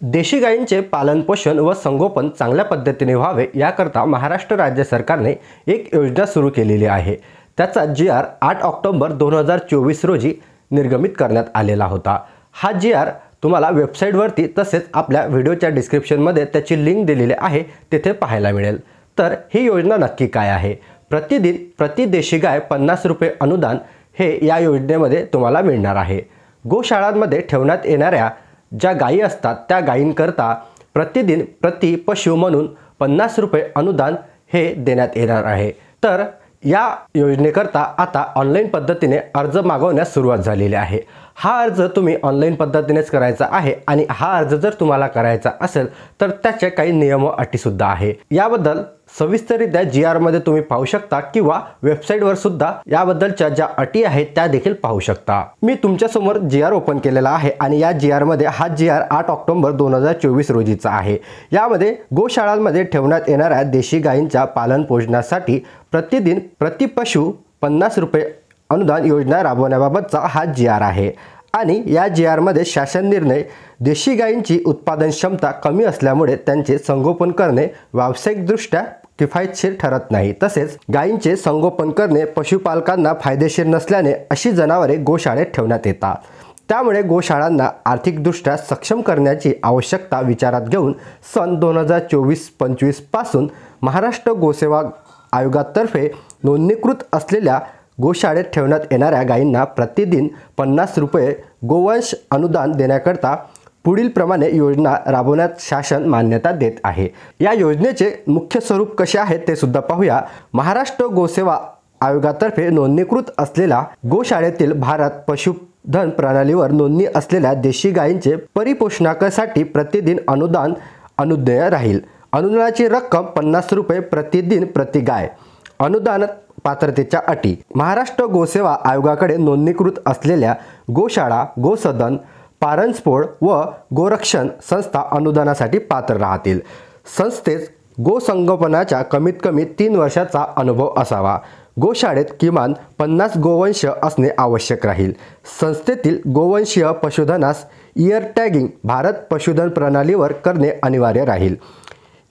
देशी गायींचे पालनपोषण व संगोपन चांगल्या पद्धतीने व्हावे याकरता महाराष्ट्र राज्य सरकारने एक योजना सुरू केलेली आहे। त्याचा GR 8 ऑक्टोबर 2024 रोजी निर्गमित करण्यात आलेला होता। हा GR तुम्हाला वेबसाईटवरती तसेच आपल्या व्हिडिओच्या डिस्क्रिप्शनमध्ये त्याची लिंक दिलेली आहे, तिथे पाहायला मिळेल। तर ही योजना नक्की काय आहे? प्रतिदिन प्रति देशी गाय 50 रुपये अनुदान हे या योजनेमध्ये तुम्हाला मिळणार आहे। गोशाळांमध्ये ठेवण्यात येणाऱ्या ज्या गायी असतात त्या गायींकरता प्रतिदिन प्रति पशु म्हणून 50 रुपये अनुदान हे देण्यात येणार आहे। तर या योजनेकरता आता ऑनलाईन पद्धतीने अर्ज मागवण्यास सुरुवात झालेली आहे। हा अर्ज तुम्ही ऑनलाईन पद्धतीनेच करायचा आहे आणि हा अर्ज जर तुम्हाला करायचा असेल तर त्याचे काही नियम व अटी सुद्धा आहे। याबद्दल सविस्तररित्या GR मध्ये तुम्ही पाहू शकता किंवा वेबसाईटवर सुद्धा याबद्दलच्या ज्या अटी आहेत त्या देखील पाहू शकता। मी तुमच्या समोर GR ओपन केलेला आहे आणि या GR मध्ये हा GR 8 ऑक्टोबर 2024 रोजीचा आहे। यामध्ये गोशाळांमध्ये ठेवण्यात येणाऱ्या देशी गायींच्या पालन पोषणासाठी प्रतिदिन प्रति पशु 50 रुपये अनुदान योजना राबवण्याबाबतचा हा GR आहे। आणि या GR मध्ये शासन निर्णय देशी गायींची उत्पादन क्षमता कमी असल्यामुळे त्यांचे संगोपन करणे व्यावसायिकदृष्ट्या किफायतशीर ठरत नाही, तसेच गायींचे संगोपन करणे पशुपालकांना फायदेशीर नसल्याने अशी जनावरे गोशाळेत ठेवण्यात येतात। त्यामुळे गोशाळांना आर्थिकदृष्ट्या सक्षम करण्याची आवश्यकता विचारात घेऊन सन 2024-25 पासून महाराष्ट्र गोसेवा आयोगातर्फे नोंदणीकृत असलेल्या गोशाळेत ठेवण्यात येणाऱ्या गायींना प्रतिदिन 50 रुपये गोवंश अनुदान देण्याकरता पुढील प्रमाणे योजना राबवण्यात शासन मान्यता देत आहे। या योजनेचे मुख्य स्वरूप कसे आहे ते सुद्धा पाहूया। महाराष्ट्र गोसेवा आयोगातर्फे नोंदणीकृत असलेल्या गोशाळेतील भारत पशुधन प्रणालीवर नोंदणी असलेल्या देशी गायींचे परिपोषणासाठी प्रतिदिन अनुदान अनुज्ञेय राहील। अनुदानाची रक्कम 50 रुपये प्रतिदिन प्रति गाय। अनुदान पात्रतेच्या अटी: महाराष्ट्र गोसेवा आयोगाकडे नोंदणीकृत असलेल्या गोशाळा, गोसदन, पारणस्फोड व गोरक्षण संस्था अनुदानासाठी पात्र राहतील। संस्थेस गोसंगोपनाच्या कमीत कमी 3 वर्षाचा अनुभव असावा। गोशाळेत किमान 50 गोवंश असणे आवश्यक राहील। संस्थेतील गोवंशीय पशुधनास इयर टॅगिंग भारत पशुधन प्रणालीवर करणे अनिवार्य राहील।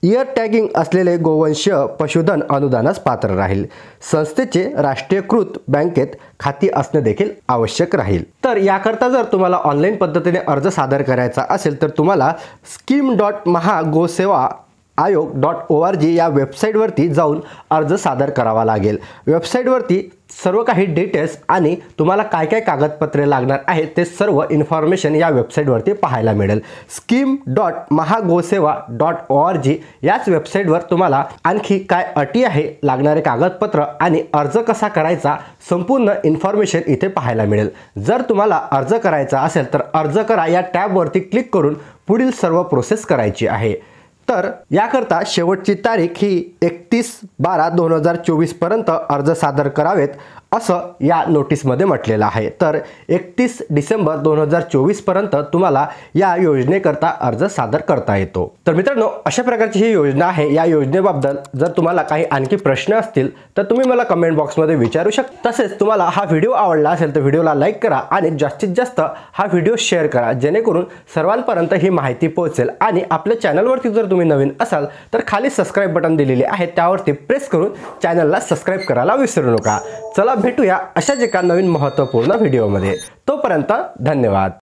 इयर टॅगिंग असलेले गोवंशीय पशुधन अनुदानास पात्र राहील। संस्थेचे राष्ट्रीयकृत बँकेत खाती असणे देखील आवश्यक राहील। तर याकरता जर तुम्हाला ऑनलाईन पद्धतीने अर्ज सादर करायचा असेल तर तुम्हाला scheme.mahagosevaayog.org या वेबसाईटवरती जाऊन अर्ज सादर करावा लागेल। वेबसाईटवरती सर्व काही डिटेल्स आणि तुम्हाला काय काय कागदपत्रे लागणार आहेत ते सर्व इन्फॉर्मेशन या वेबसाईटवरती पाहायला मिळेल। scheme.mahagosewa.org याच वेबसाईटवर तुम्हाला आणखी काय अटी आहे, लागणारे कागदपत्र आणि अर्ज कसा करायचा संपूर्ण इन्फॉर्मेशन इथे पाहायला मिळेल। जर तुम्हाला अर्ज करायचा असेल तर अर्ज करा या टॅबवरती क्लिक करून पुढील सर्व प्रोसेस करायची आहे। तर याकरता शेवटची तारीख ही 31/12/2024 पर्यंत अर्ज सादर करावेत असं या नोटीसमध्ये म्हटलेलं आहे। तर 31 डिसेंबर 2024 पर्यंत तुम्हाला या योजनेकरता अर्ज सादर करता येतो। तर मित्रांनो, अशा प्रकारची ही योजना आहे। या योजनेबद्दल जर तुम्हाला काही आणखी प्रश्न असतील तर तुम्ही मला कमेंट बॉक्समध्ये विचारू शकता। तसेच तुम्हाला हा व्हिडिओ आवडला असेल तर व्हिडिओला लाईक करा आणि जास्तीत जास्त हा व्हिडिओ शेअर करा, जेणेकरून सर्वांपर्यंत ही माहिती पोहोचेल। आणि आपल्या चॅनलवरती जर तुम्ही नवीन असाल तर खाली सबस्क्राइब बटन दिलेले आहे, त्यावरती प्रेस करून चॅनलला सबस्क्राइब करायला विसरू नका। चला भेटूया अशाच एका नवीन महत्त्वपूर्ण व्हिडिओमध्ये। तोपर्यंत धन्यवाद।